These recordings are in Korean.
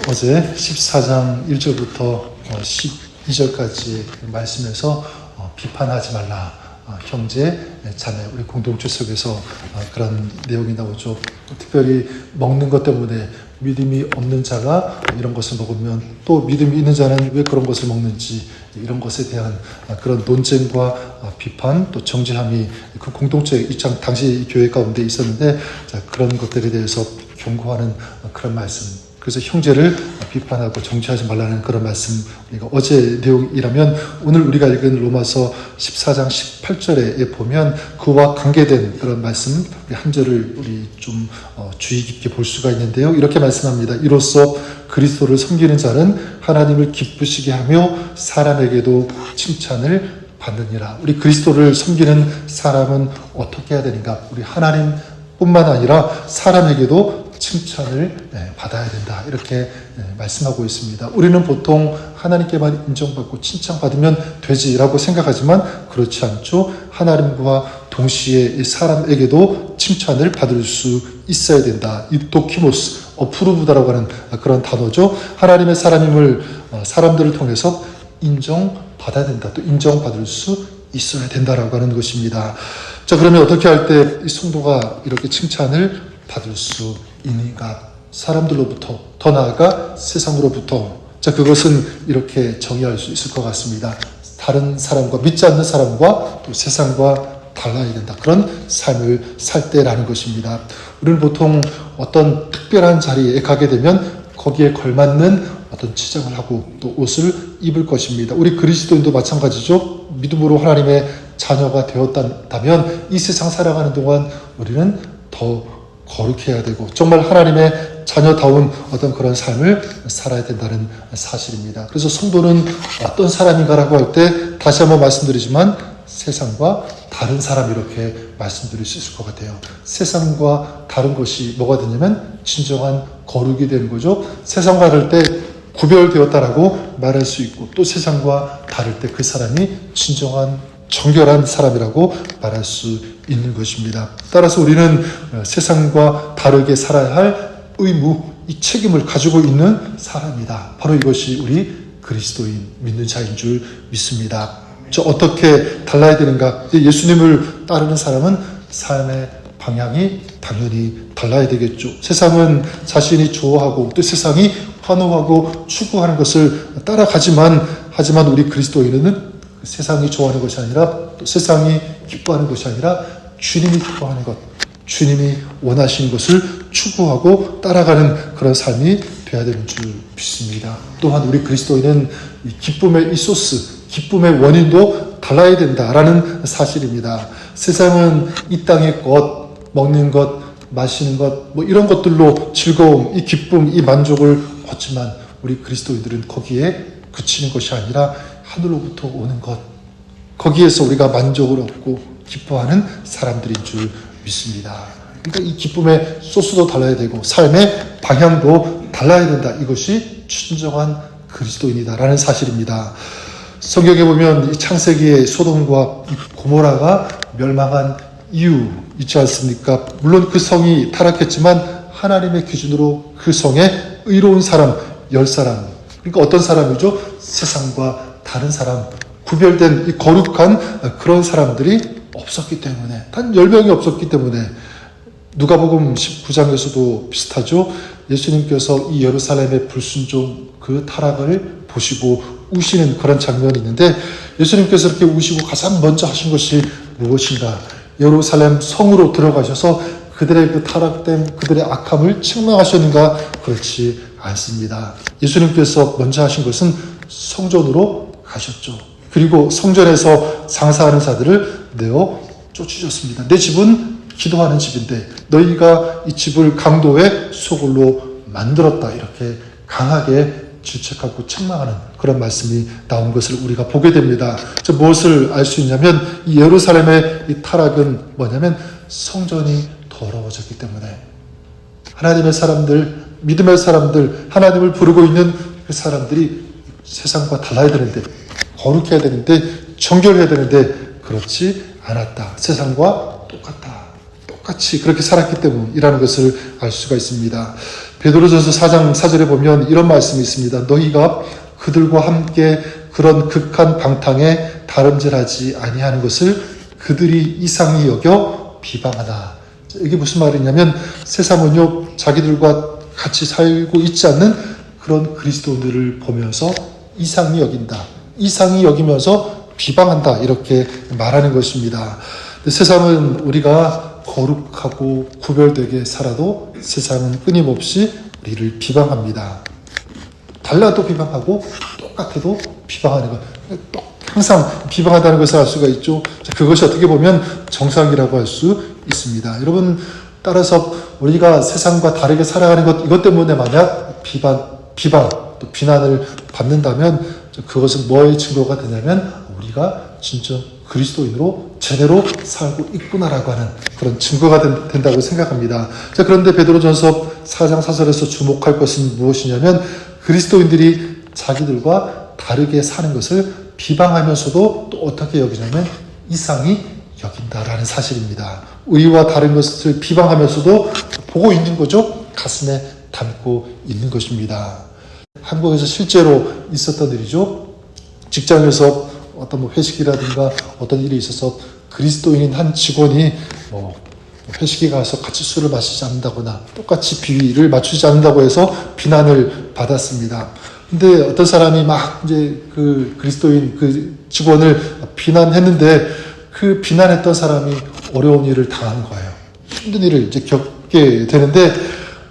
어제 14장 1절부터 12절까지 말씀에서 비판하지 말라. 형제, 자매, 우리 공동체 속에서 그런 내용이 나오죠. 특별히 먹는 것 때문에 믿음이 없는 자가 이런 것을 먹으면 또 믿음이 있는 자는 왜 그런 것을 먹는지, 이런 것에 대한 그런 논쟁과 비판, 또 정죄함이 그 공동체 입장, 당시 교회 가운데 있었는데, 그런 것들에 대해서 경고하는 그런 말씀. 그래서 형제를 비판하고 정죄하지 말라는 그런 말씀, 우리가 어제 내용이라면 오늘 우리가 읽은 로마서 14장 18절에 보면 그와 관계된 그런 말씀, 한 절을 우리 좀 주의 깊게 볼 수가 있는데요. 이렇게 말씀합니다. 이로써 그리스도를 섬기는 자는 하나님을 기쁘시게 하며 사람에게도 칭찬을 받느니라. 우리 그리스도를 섬기는 사람은 어떻게 해야 되는가? 우리 하나님뿐만 아니라 사람에게도 칭찬을 받아야 된다. 이렇게 말씀하고 있습니다. 우리는 보통 하나님께만 인정받고 칭찬받으면 되지라고 생각하지만 그렇지 않죠. 하나님과 동시에 사람에게도 칭찬을 받을 수 있어야 된다. 이토키모스, 어프루브다라고 하는 그런 단어죠. 하나님의 사람임을 사람들을 통해서 인정받아야 된다. 또 인정받을 수 있어야 된다라고 하는 것입니다. 자, 그러면 어떻게 할 때 이 성도가 이렇게 칭찬을 받을 수 있는가? 사람들로부터, 더 나아가 세상으로부터. 자, 그것은 이렇게 정의할 수 있을 것 같습니다. 다른 사람과, 믿지 않는 사람과 또 세상과 달라야 된다. 그런 삶을 살 때라는 것입니다. 우리는 보통 어떤 특별한 자리에 가게 되면 거기에 걸맞는 어떤 치장을 하고 또 옷을 입을 것입니다. 우리 그리스도인도 마찬가지죠. 믿음으로 하나님의 자녀가 되었다면 이 세상 살아가는 동안 우리는 더 거룩해야 되고 정말 하나님의 자녀다운 어떤 그런 삶을 살아야 된다는 사실입니다. 그래서 성도는 어떤 사람인가라고 할 때 다시 한번 말씀드리지만 세상과 다른 사람, 이렇게 말씀드릴 수 있을 것 같아요. 세상과 다른 것이 뭐가 되냐면 진정한 거룩이 되는 거죠. 세상과 다를 때 구별되었다라고 말할 수 있고 또 세상과 다를 때 그 사람이 진정한 정결한 사람이라고 말할 수 있는 것입니다. 따라서 우리는 세상과 다르게 살아야 할 의무, 이 책임을 가지고 있는 사람이다. 바로 이것이 우리 그리스도인 믿는 자인 줄 믿습니다. 저 어떻게 달라야 되는가? 예수님을 따르는 사람은 삶의 방향이 당연히 달라야 되겠죠. 세상은 자신이 좋아하고 또 세상이 환호하고 추구하는 것을 따라가지만 하지만 우리 그리스도인은 세상이 좋아하는 것이 아니라 또 세상이 기뻐하는 것이 아니라 주님이 기뻐하는 것, 주님이 원하시는 것을 추구하고 따라가는 그런 삶이 되어야 되는 줄 믿습니다. 또한 우리 그리스도인은 이 기쁨의 이 소스, 기쁨의 원인도 달라야 된다라는 사실입니다. 세상은 이 땅의 것, 먹는 것, 마시는 것, 뭐 이런 것들로 즐거움, 이 기쁨, 이 만족을 얻지만 우리 그리스도인들은 거기에 그치는 것이 아니라 하늘로부터 오는 것, 거기에서 우리가 만족을 얻고 기뻐하는 사람들인 줄 믿습니다. 그러니까 이 기쁨의 소스도 달라야 되고 삶의 방향도 달라야 된다. 이것이 진정한 그리스도인이다라는 사실입니다. 성경에 보면 이 창세기의 소돔과 고모라가 멸망한 이유 있지 않습니까? 물론 그 성이 타락했지만 하나님의 기준으로 그 성에 의로운 사람 10사람, 그러니까 어떤 사람이죠? 세상과 다른 사람, 구별된 이 거룩한 그런 사람들이 없었기 때문에, 단 10명이 없었기 때문에, 누가복음 19장에서도 비슷하죠. 예수님께서 이 예루살렘의 불순종 그 타락을 보시고 우시는 그런 장면이 있는데, 예수님께서 이렇게 우시고 가장 먼저 하신 것이 무엇인가? 예루살렘 성으로 들어가셔서 그들의 그 타락됨, 그들의 악함을 책망하셨는가? 그렇지 않습니다. 예수님께서 먼저 하신 것은 성전으로 가셨죠. 그리고 성전에서 장사하는 자들을 내어 쫓으셨습니다. 내 집은 기도하는 집인데 너희가 이 집을 강도의 소굴로 만들었다. 이렇게 강하게 질책하고 책망하는 그런 말씀이 나온 것을 우리가 보게 됩니다. 무엇을 알 수 있냐면 이 예루살렘의 이 타락은 뭐냐면 성전이 더러워졌기 때문에 하나님의 사람들, 믿음의 사람들, 하나님을 부르고 있는 그 사람들이 세상과 달라야 되는데, 거룩해야 되는데, 정결해야 되는데 그렇지 않았다. 세상과 똑같이 그렇게 살았기 때문이라는 것을 알 수가 있습니다. 베드로전서 4장 4절에 보면 이런 말씀이 있습니다. 너희가 그들과 함께 그런 극한 방탕에 다름질하지 아니하는 것을 그들이 이상히 여겨 비방하나. 이게 무슨 말이냐면 세상은요 자기들과 같이 살고 있지 않는 그런 그리스도인들을 보면서 이상히 여긴다. 이상히 여기면서 비방한다. 이렇게 말하는 것입니다. 세상은 우리가 거룩하고 구별되게 살아도 세상은 끊임없이 우리를 비방합니다. 달라도 비방하고 똑같아도 비방하는 것. 항상 비방한다는 것을 알 수가 있죠. 그것이 어떻게 보면 정상이라고 할 수 있습니다. 여러분, 따라서 우리가 세상과 다르게 살아가는 것, 이것 때문에 만약 비방, 또 비난을 받는다면 그것은 뭐의 증거가 되냐면 우리가 진짜 그리스도인으로 제대로 살고 있구나라고 하는 그런 증거가 된다고 생각합니다. 자, 그런데 베드로전서 4장 4절에서 주목할 것은 무엇이냐면 그리스도인들이 자기들과 다르게 사는 것을 비방하면서도 또 어떻게 여기냐면 이상히 여긴다라는 사실입니다. 의와 다른 것을 비방하면서도 보고 있는 거죠. 가슴에 담고 있는 것입니다. 한국에서 실제로 있었던 일이죠. 직장에서 어떤 회식이라든가 어떤 일이 있어서 그리스도인인 한 직원이 회식에 가서 같이 술을 마시지 않는다거나 똑같이 비위를 맞추지 않는다고 해서 비난을 받았습니다. 근데 어떤 사람이 막 이제 그 그리스도인 그 직원을 비난했는데 그 비난했던 사람이 어려운 일을 당한 거예요. 힘든 일을 이제 겪게 되는데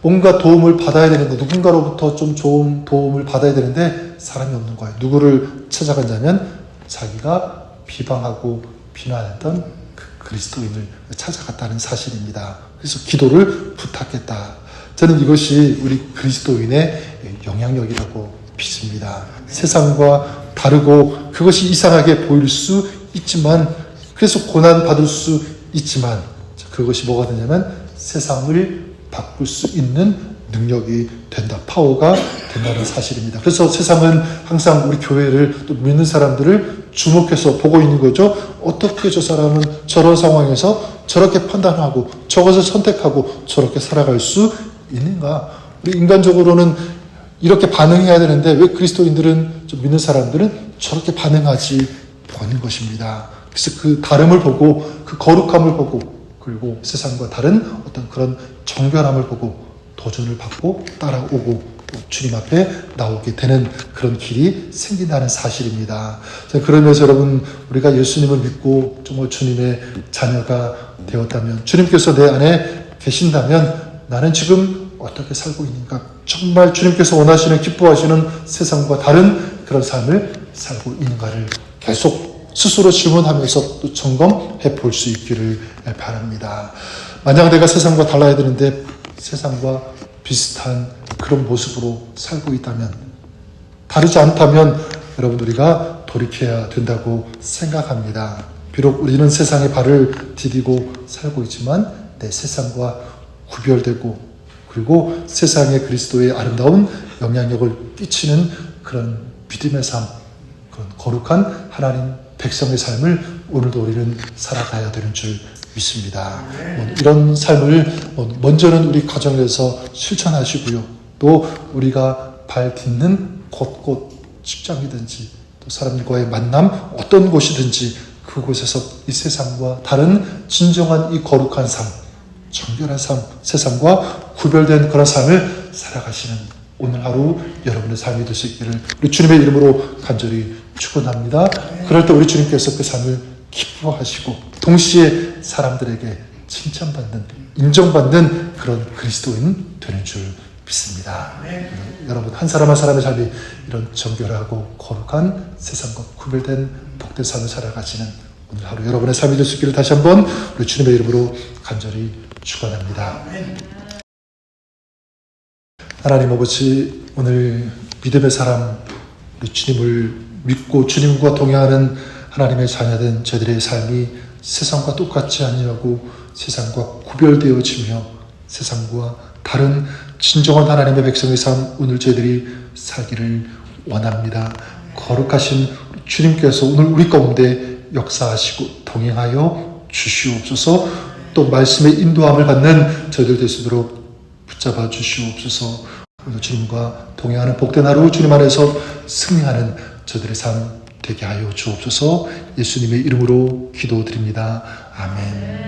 뭔가 도움을 받아야 되는데 누군가로부터 좀 좋은 도움을 받아야 되는데 사람이 없는 거예요. 누구를 찾아갔냐면 자기가 비방하고 비난했던 그 그리스도인을 찾아갔다는 사실입니다. 그래서 기도를 부탁했다. 저는 이것이 우리 그리스도인의 영향력이라고 믿습니다. 세상과 다르고 그것이 이상하게 보일 수 있지만 그래서 고난받을 수 있지만 그것이 뭐가 되냐면 세상을 바꿀 수 있는 능력이 된다. 파워가 된다는 사실입니다. 그래서 세상은 항상 우리 교회를 또 믿는 사람들을 주목해서 보고 있는 거죠. 어떻게 저 사람은 저런 상황에서 저렇게 판단하고 저것을 선택하고 저렇게 살아갈 수 있는가? 우리 인간적으로는 이렇게 반응해야 되는데 왜 그리스도인들은 좀 믿는 사람들은 저렇게 반응하지 않는 것입니다. 그래서 그 다름을 보고 그 거룩함을 보고 그리고 세상과 다른 어떤 그런 정결함을 보고 도전을 받고 따라오고 주님 앞에 나오게 되는 그런 길이 생긴다는 사실입니다. 그러면서 여러분 우리가 예수님을 믿고 정말 주님의 자녀가 되었다면 주님께서 내 안에 계신다면 나는 지금 어떻게 살고 있는가? 정말 주님께서 원하시는 기뻐하시는 세상과 다른 그런 삶을 살고 있는가를 계속 스스로 질문하면서 또 점검해 볼 수 있기를 바랍니다. 만약 내가 세상과 달라야 되는데 세상과 비슷한 그런 모습으로 살고 있다면 다르지 않다면 여러분 우리가 돌이켜야 된다고 생각합니다. 비록 우리는 세상에 발을 디디고 살고 있지만 내 세상과 구별되고 그리고 세상에 그리스도의 아름다운 영향력을 끼치는 그런 믿음의 삶, 그런 거룩한 하나님 백성의 삶을 오늘도 우리는 살아가야 되는 줄 믿습니다. 이런 삶을 먼저는 우리 가정에서 실천하시고요. 또 우리가 발 딛는 곳곳 직장이든지 또 사람들과의 만남 어떤 곳이든지 그곳에서 이 세상과 다른 진정한 이 거룩한 삶, 정결한 삶, 세상과 구별된 그런 삶을 살아가시는 오늘 하루 여러분의 삶이 될 수 있기를 우리 주님의 이름으로 간절히 축원합니다. 그럴 때 우리 주님께서 그 삶을 기뻐하시고 동시에 사람들에게 칭찬받는, 인정받는 그런 그리스도인 되는 줄 믿습니다. 여러분 한 사람 한 사람의 삶이 이런 정결하고 거룩한 세상과 구별된 복된 삶을 살아가시는 오늘 하루 여러분의 삶이 될 수 있기를 다시 한번 우리 주님의 이름으로 간절히 축원합니다. 하나님 아버지, 오늘 믿음의 사람, 우리 주님을 믿고 주님과 동행하는 하나님의 자녀된 저희들의 삶이 세상과 똑같지 아니하고 세상과 구별되어지며 세상과 다른 진정한 하나님의 백성의 삶 오늘 저희들이 살기를 원합니다. 거룩하신 주님께서 오늘 우리 가운데 역사하시고 동행하여 주시옵소서. 또 말씀의 인도함을 받는 저희들 될 수 있도록 붙잡아 주시옵소서. 오늘 주님과 동행하는 복된 하루 주님 안에서 승리하는 저들의 삶 되게 하여 주옵소서. 예수님의 이름으로 기도드립니다. 아멘.